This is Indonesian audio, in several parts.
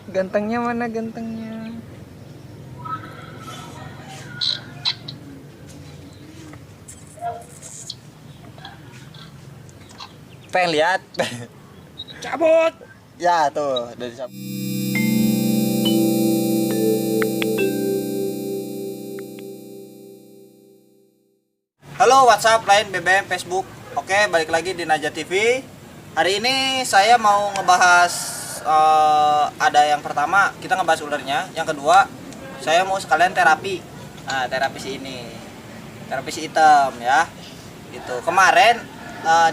Gantengnya mana gantengnya? Pengen lihat? Cabut. Ya tuh dari Halo WhatsApp, Line, BBM, Facebook. Oke, balik lagi di Naja TV. Hari ini saya mau ngebahas ada yang pertama kita ngebahas ulernya, yang kedua saya mau sekalian terapi. Nah, terapi si ini, terapi si hitam ya. Gitu. Kemarin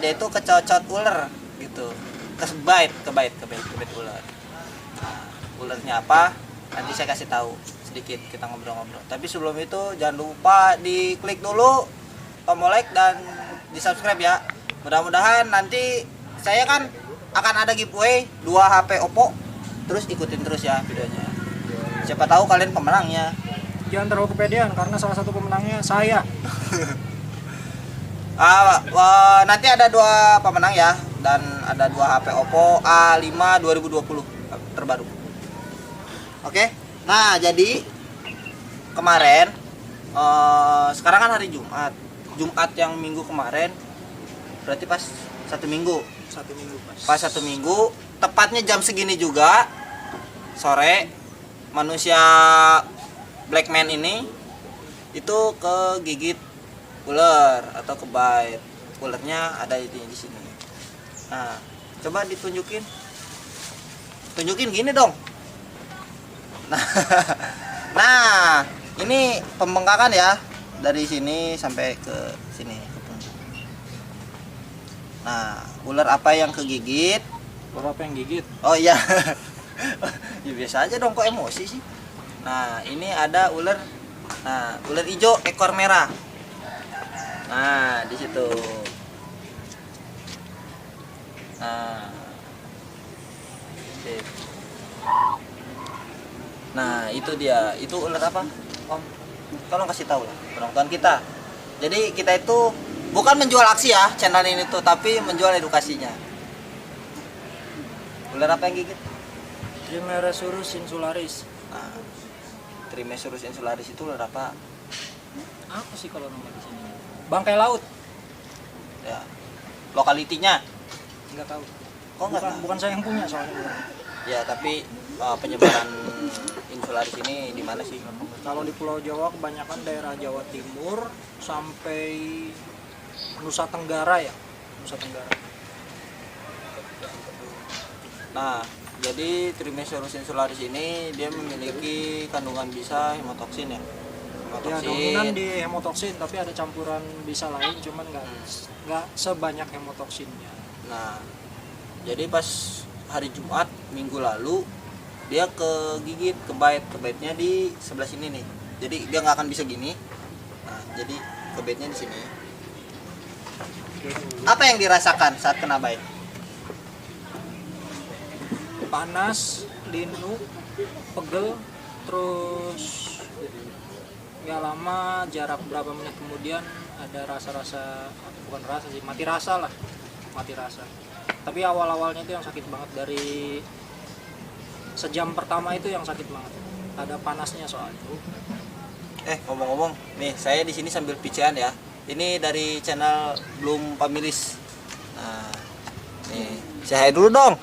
dia itu kecocot ular gitu, kebait ular. Nah, ularnya apa? Nanti saya kasih tahu sedikit, kita ngobrol-ngobrol. Tapi sebelum itu jangan lupa diklik dulu tombol like dan di subscribe ya. Mudah-mudahan nanti saya kan akan ada giveaway 2 HP Oppo. Terus ikutin terus ya videonya. Siapa tahu kalian pemenangnya. Jangan terlalu kepedean karena salah satu pemenangnya saya. Nanti ada 2 pemenang ya, dan ada 2 HP Oppo A5 2020 terbaru. Oke. Nah, jadi kemarin sekarang kan hari Jumat yang minggu kemarin, berarti pas 1 minggu. Pas 1 minggu, tepatnya jam segini juga sore, manusia Black Man ini itu kegigit ular atau kebait. Ularnya ada di sini. Nah, coba tunjukin gini dong. Nah, ini pembengkakan ya, dari sini sampai ke sini. Nah, ular apa yang kegigit? Ular apa yang gigit? Oh iya. Ya biasa aja dong, kok emosi sih. Nah, ini ada ular. Nah, ular hijau ekor merah. Nah, di situ. Nah. Sip. Nah, itu dia. Itu ular apa, Om? Tolong kasih tahu lah penonton kita. Jadi kita itu bukan menjual aksi ya channel ini tuh, tapi menjual edukasinya. Ular apa yang gigit? Trimeresurus insularis. Nah, Trimeresurus insularis itu ular apa? Apa sih kalau nama di sini? Bangkai laut. Ya. Lokalitinya? Enggak tahu. Oh, enggak tahu. Bukan saya yang punya soalnya. Ya, tapi penyebaran insularis ini di mana sih? Kalau di Pulau Jawa kebanyakan daerah Jawa Timur sampai Nusa Tenggara ya. Nusa Tenggara. Nah, jadi Trimeresurus insularis ini dia memiliki kandungan bisa hemotoksin ya. Ya, dominan di hemotoksin, tapi ada campuran bisa lain, cuman nggak sebanyak hemotoksinnya. Nah, jadi pas hari Jumat minggu lalu dia kegigit, kebaitnya di sebelah sini nih. Jadi dia nggak akan bisa gini. Nah, jadi kebaitnya di sini. Apa yang dirasakan saat kena bait? Panas, linu, pegel, terus nggak lama, jarak berapa menit kemudian ada rasa-rasa, bukan rasa sih, mati rasa. Tapi awal-awalnya itu yang sakit banget, dari sejam pertama itu yang sakit banget, ada panasnya soalnya. Ngomong-ngomong, nih saya di sini sambil picean ya. Ini dari channel Belum Pamilis. Nah, nih saya dulu dong.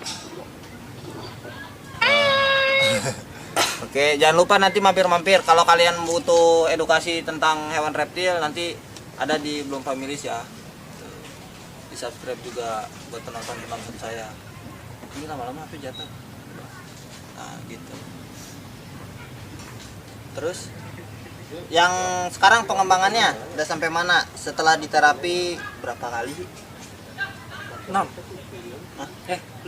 Oke, jangan lupa nanti mampir-mampir kalau kalian butuh edukasi tentang hewan reptil, nanti ada di Belum Familis ya. Di subscribe juga buat penonton saya. Ini lama-lama HP jatuh. Nah, gitu. Terus yang sekarang pengembangannya udah sampai mana? Setelah diterapi berapa kali? 6. Hah?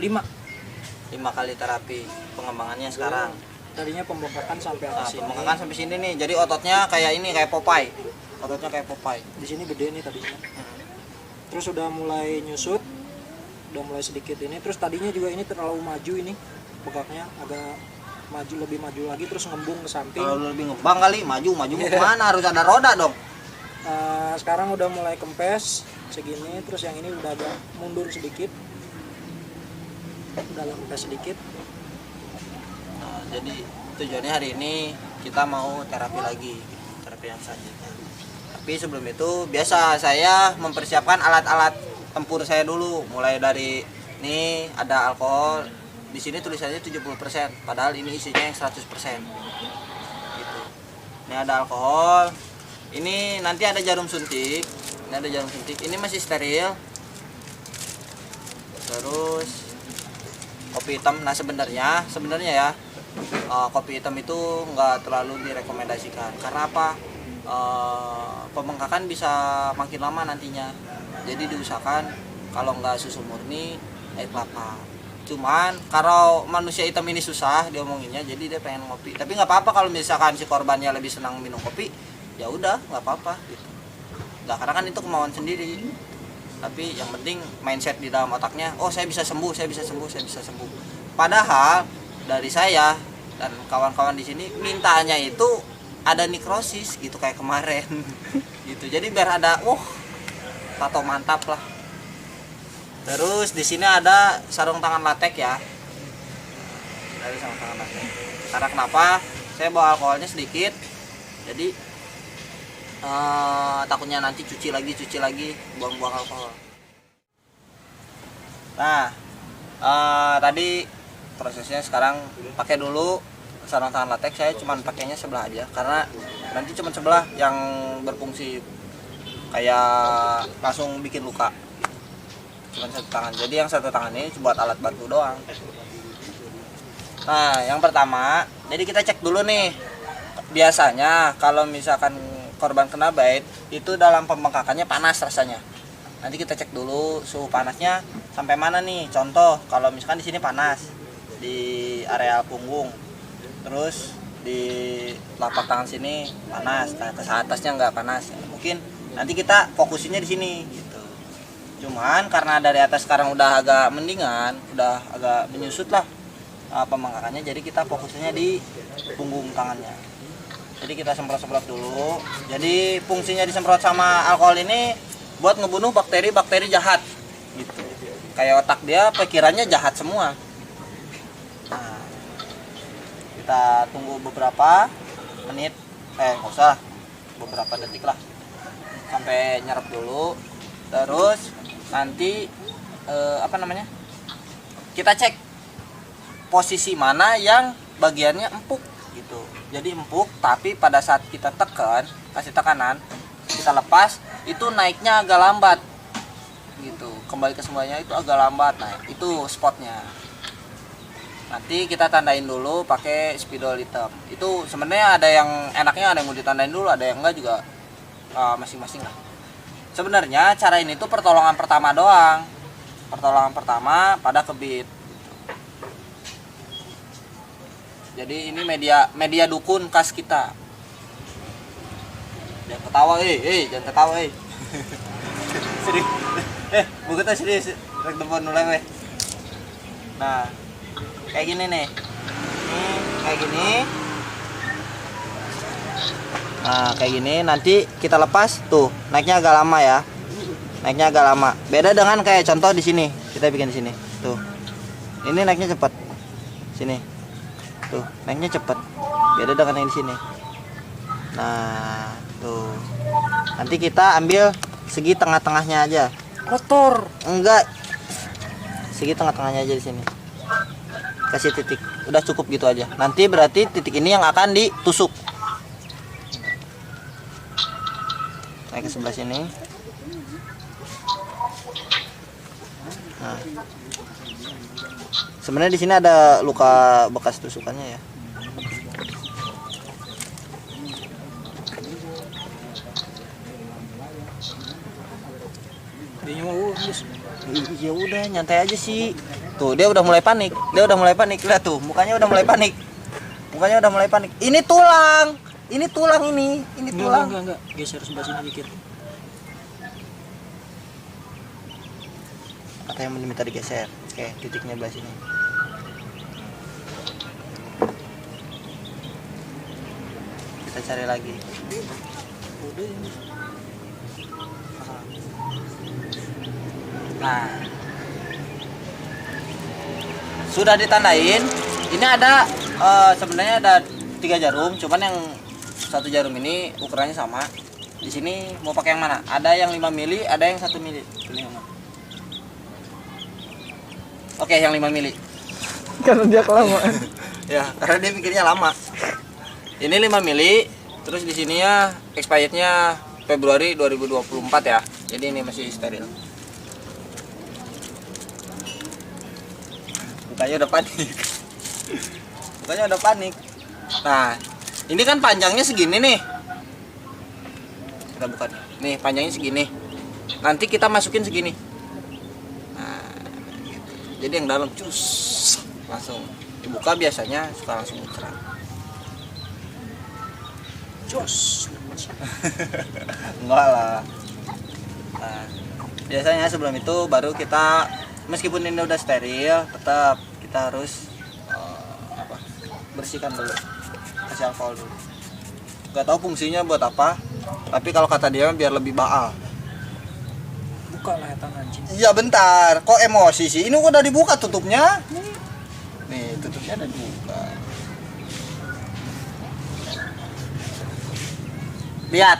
5. 5 kali terapi. Pengembangannya sekarang. Tadinya pembengkakan sampai Nah, atas sini. pembengkakan sampai sini nih. Jadi ototnya kayak ini, kayak Popeye. Ototnya kayak Popeye. Di sini gede nih tadinya. Terus udah mulai nyusut, udah mulai sedikit ini. Terus tadinya juga ini terlalu maju, ini bekaknya agak maju, lebih maju lagi, terus ngembung ke samping. Kalau lebih ngebang kali, maju kemana? Harus ada roda dong. Sekarang udah mulai kempes segini, terus yang ini udah agak mundur sedikit, udah kempes sedikit. Jadi tujuannya hari ini kita mau terapi lagi, terapi yang selanjutnya. Tapi sebelum itu biasa saya mempersiapkan alat-alat tempur saya dulu. Mulai dari ini ada alkohol. Di sini tulisannya 70%, padahal ini isinya yang 100%. Gitu. Ini ada alkohol. Ini nanti ada jarum suntik. Ini ada jarum suntik. Ini masih steril. Terus kopi hitam. Nah sebenarnya ya kopi hitam itu nggak terlalu direkomendasikan. Karena apa? Pembengkakan bisa makin lama nantinya. Jadi diusahakan kalau nggak susu murni, air kelapa. Cuman kalau manusia hitam ini susah diomonginnya, jadi dia pengen ngopi. Tapi nggak apa-apa kalau misalkan si korbannya lebih senang minum kopi, ya udah nggak apa-apa gitu. Nggak, karena kan itu kemauan sendiri. Tapi yang penting mindset di dalam otaknya, oh saya bisa sembuh, saya bisa sembuh, saya bisa sembuh. Padahal dari saya dan kawan-kawan di sini mintanya itu ada nekrosis gitu kayak kemarin gitu. Jadi biar ada tato mantap lah. Terus di sini ada sarung tangan latex ya. Ada sarung tangan latex. Karena kenapa? Saya bawa alkoholnya sedikit. Jadi takutnya nanti cuci lagi buang-buang alkohol. Nah, tadi prosesnya sekarang pakai dulu sarung tangan latex. Saya cuma pakainya sebelah aja karena nanti cuma sebelah yang berfungsi kayak langsung bikin luka. Cuma satu tangan. Jadi yang satu tangan ini buat alat bantu doang. Nah, yang pertama, jadi kita cek dulu nih. Biasanya kalau misalkan korban kena bite itu dalam pembengkakannya panas rasanya. Nanti kita cek dulu suhu panasnya sampai mana nih. Contoh, kalau misalkan di sini panas di area punggung. Terus di telapak tangan sini panas, nah, ke atasnya nggak panas. Mungkin nanti kita fokusinnya di sini gitu. Cuman karena dari atas sekarang udah agak mendingan, udah agak menyusut lah pembengkakannya, jadi kita fokusnya di punggung tangannya. Jadi kita semprot-semprot dulu. Jadi fungsinya disemprot sama alkohol ini buat ngebunuh bakteri-bakteri jahat gitu. Kayak otak dia pikirannya jahat semua. Nah, kita tunggu beberapa menit, nggak usah, beberapa detik lah sampai nyerap dulu. Terus nanti kita cek posisi mana yang bagiannya empuk gitu. Jadi empuk, tapi pada saat kita tekan, kasih tekanan, kita lepas, itu naiknya agak lambat gitu. Kembali ke semuanya itu agak lambat. Nah, itu spotnya. Nanti kita tandain dulu pakai spidol hitam. Itu sebenarnya ada yang enaknya, ada yang mau ditandain dulu, ada yang enggak juga, masing-masing lah. Sebenarnya cara ini tuh pertolongan pertama doang. Pertolongan pertama pada kebit. Jadi ini media dukun khas kita. Jangan ketawa, jangan ketawa, Serius. Bukan serius. Rek telepon mulai, Nah, kayak gini nih. Kayak gini. Nah, kayak gini nanti kita lepas tuh, naiknya agak lama ya. Naiknya agak lama. Beda dengan kayak contoh di sini. Kita bikin di sini. Tuh. Ini naiknya cepat. Sini. Tuh, naiknya cepat. Beda dengan yang di sini. Nah, tuh. Nanti kita ambil segi tengah-tengahnya aja. Kotor. Enggak. Segi tengah-tengahnya aja di sini. Kasih titik. Udah cukup gitu aja. Nanti berarti titik ini yang akan ditusuk. Naik ke sebelah sini. Nah, sebenarnya di sini ada luka bekas tusukannya ya. Ya udah nyantai aja sih. Tuh dia udah mulai panik. Lihat tuh mukanya udah mulai panik. Ini tulang. Ini tulang. Enggak. Geser sebelah sini dikit. Katanya minta digeser. Oke, titiknya sebelah sini. Kita cari lagi. Nah, sudah ditandain. Ini ada Sebenarnya ada 3 jarum, cuman yang satu jarum ini ukurannya sama. Di sini mau pakai yang mana? Ada yang 5 mili, ada yang 1 mili. Pilih yang mana? Oke, yang 5 mili. Karena dia kelamaan. Ya, karena dia mikirnya lama. Ini 5 mili, terus di sini ya expirednya Februari 2024 ya. Jadi ini masih steril. Mukanya udah panik. Mukanya udah panik. Nah, ini kan panjangnya segini nih. Kita buka nih, panjangnya segini. Nanti kita masukin segini. Nah, gitu. Jadi yang dalam cus langsung dibuka, biasanya suka langsung muncrat. Jos. Enggak lah. Nah, biasanya sebelum itu baru kita, meskipun ini udah steril, tetap kita harus bersihkan dulu, kasih alkohol dulu. Gak tahu fungsinya buat apa, tapi kalau kata dia biar lebih baal. Buka lah ya anjing. Iya bentar, kok emosi sih? Ini udah dibuka tutupnya. Nih tutupnya udah dibuka. Lihat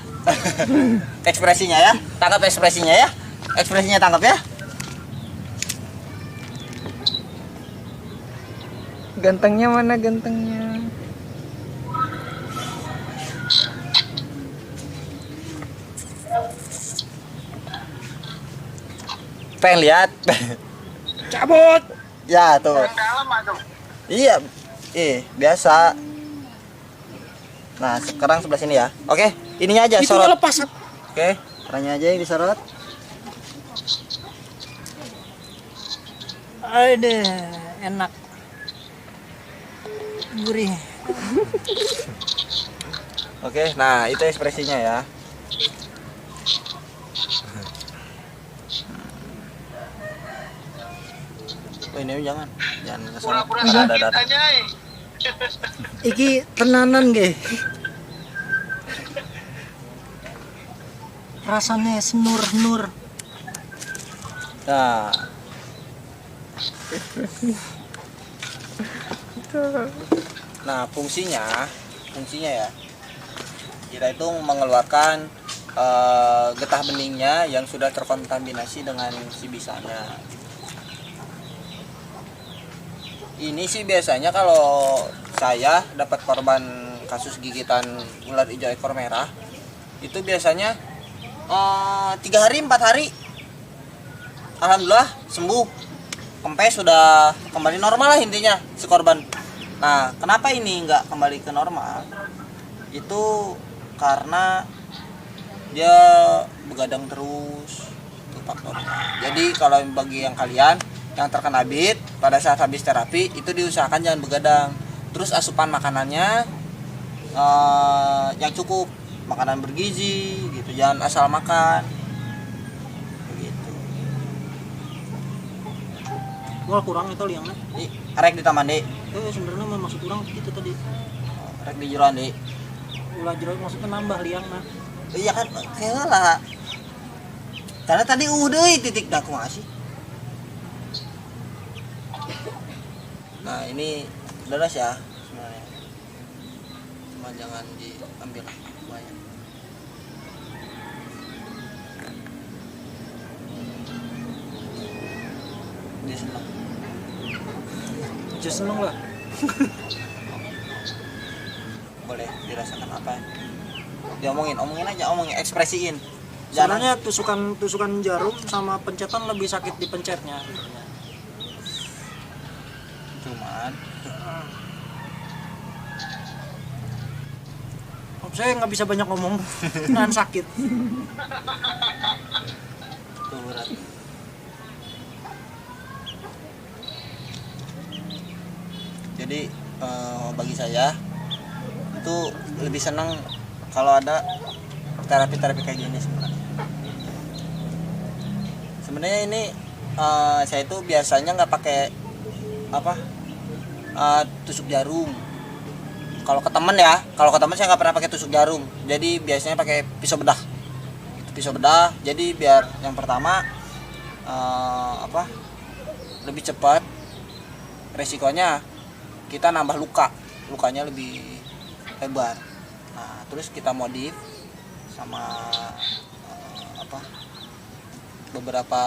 ekspresinya ya, tangkap ekspresinya ya, ekspresinya tangkap ya. Gantengnya mana gantengnya? Pengen lihat? Cabut. Ya tuh. Yang dalam aduh. Iya, biasa. Nah sekarang sebelah sini ya. Oke, ininya aja Itu sorot. lepas. Oke, caranya aja yang disorot. Ada enak. Gurih. Oke, nah itu ekspresinya ya. Oh, ini jangan ke sana. Pura-pura Ada sakit aja. Iki tenanan ge. Rasanya senur-nur. Nah, nah fungsinya ya, kita itu mengeluarkan getah beningnya yang sudah terkontaminasi dengan si bisanya. Ini sih biasanya kalau saya dapat korban kasus gigitan ular hijau ekor merah, itu biasanya 3 hari 4 hari alhamdulillah sembuh, sampai sudah kembali normal lah intinya si korban. Nah kenapa ini nggak kembali ke normal, itu karena dia begadang terus, itu faktornya. Jadi kalau bagi yang kalian yang terkena BIT pada saat habis terapi, itu diusahakan jangan begadang. Terus asupan makanannya yang cukup, makanan bergizi gitu, jangan asal makan begitu. Wah kurang itu liangnya. Rek di taman deh, Sebenarnya mau masuk kurang itu tadi. rek di jeroan deh. Ulah jeruk maksudnya nambah liangnya. Iya kan, kayaknya lah. Karena tadi udah titik dah aku ngasih. Nah ini deras ya sebenarnya, cuma jangan diambil banyak. Dia senang. Just seneng lah. Boleh dirasakan apa? Omongin aja, ekspresiin. Sebenarnya tusukan jarum sama pencetan lebih sakit dipencetnya. Cuman saya nggak bisa banyak ngomong, nahan sakit. itu berat. Jadi bagi saya itu lebih senang kalau ada terapi kayak gini sebenarnya. Sebenarnya ini saya itu biasanya nggak pakai tusuk jarum. Kalau ke temen saya nggak pernah pakai tusuk jarum. Jadi biasanya pakai pisau bedah. Jadi biar yang pertama lebih cepat, resikonya kita nambah luka. lukanya lebih lebar. Nah terus kita modif sama beberapa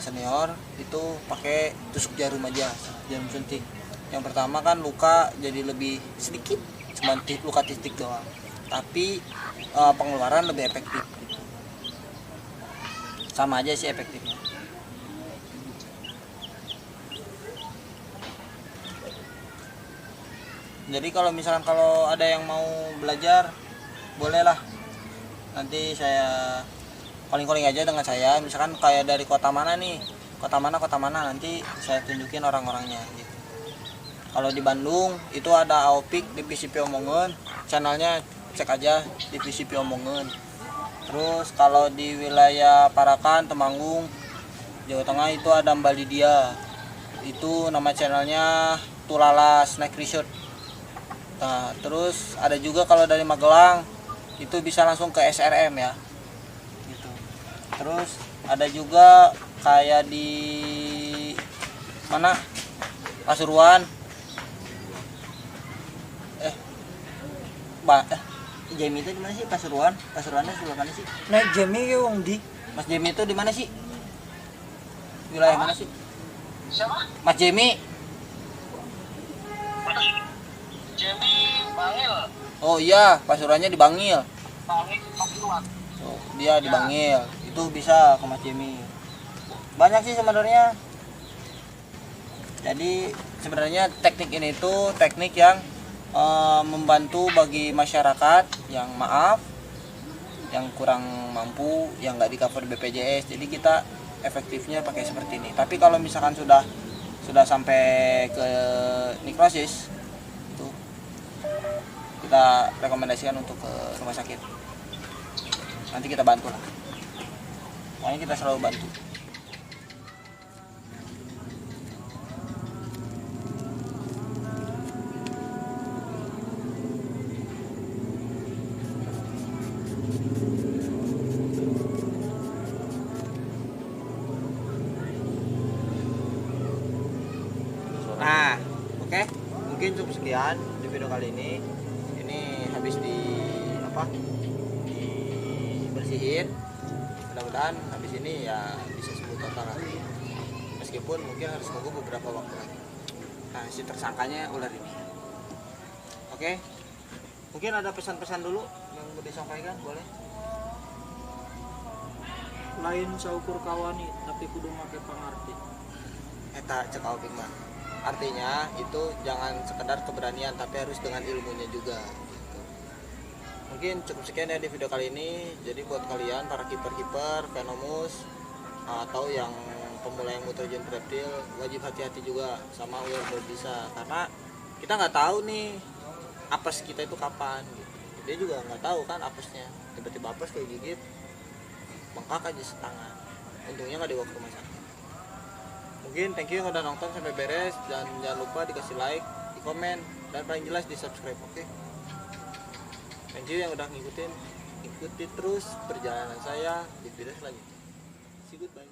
senior itu pakai tusuk jarum aja, jarum suntik. Yang pertama kan luka jadi lebih sedikit, cuma luka titik doang, tapi pengeluaran lebih efektif. Sama aja sih efektifnya. Jadi kalau misalkan kalau ada yang mau belajar, bolehlah. Nanti saya calling aja dengan saya, misalkan kayak dari kota mana nih, kota mana, nanti saya tunjukin orang-orangnya gitu. Kalau di Bandung itu ada Aopik Divisi Omongan, channelnya cek aja Divisi Omongan. Terus kalau di wilayah Parakan, Temanggung, Jawa Tengah itu ada Mbak Lydia, itu nama channelnya Tulala Snack Resort. Nah terus ada juga kalau dari Magelang itu bisa langsung ke SRM ya. Terus ada juga kayak di mana Pasuruan, Jamie itu di mana sih? Pasuruannya sebelah mana sih? Nah Jamie yang di Mas Jamie itu di mana sih? Wilayah mana sih? Siapa? Mas Jamie. Jamie Bangil. Oh iya, Pasuruannya di Bangil. Bangil Pasuruan. Oh, dia di Bangil. Itu bisa ke Mas Jamie. Banyak sih sebenarnya. Jadi sebenarnya teknik ini tuh teknik yang membantu bagi masyarakat yang maaf, yang kurang mampu, yang nggak di cover BPJS. Jadi kita efektifnya pakai seperti ini. Tapi kalau misalkan sudah sampai ke nekrosis, itu kita rekomendasikan untuk ke rumah sakit. Nanti kita bantu lah. Pokoknya kita selalu bantu. Nah, oke. Mungkin cukup sekian di video kali ini. Ini habis dibersihin. Mudah-mudahan habis ini ya bisa sembuh total lagi. Meskipun mungkin harus nunggu beberapa waktu lagi. Nah, si tersangkanya ular ini. Oke. Mungkin ada pesan-pesan dulu yang mau disampaikan, boleh? lain saukur kawani tapi kudu make pangarti. Eta cek Alvin mah. Artinya itu jangan sekedar keberanian tapi harus dengan ilmunya juga gitu. Mungkin cukup sekian ya di video kali ini. Jadi buat kalian para kiper Venomus atau yang pemula yang mau terjun reptil, wajib hati-hati juga sama ular berbisa, karena kita nggak tahu nih apes kita itu kapan gitu. Dia juga nggak tahu kan apesnya, tiba-tiba apes kayak gigit bengkak aja setengah, untungnya nggak dibawa ke rumah sakit. Mungkin thank you yang udah nonton sampai beres, dan jangan lupa dikasih like, di komen, dan paling jelas di subscribe. Oke? Thank you yang udah ngikutin, ikuti terus perjalanan saya di video selanjutnya. See you, goodbye.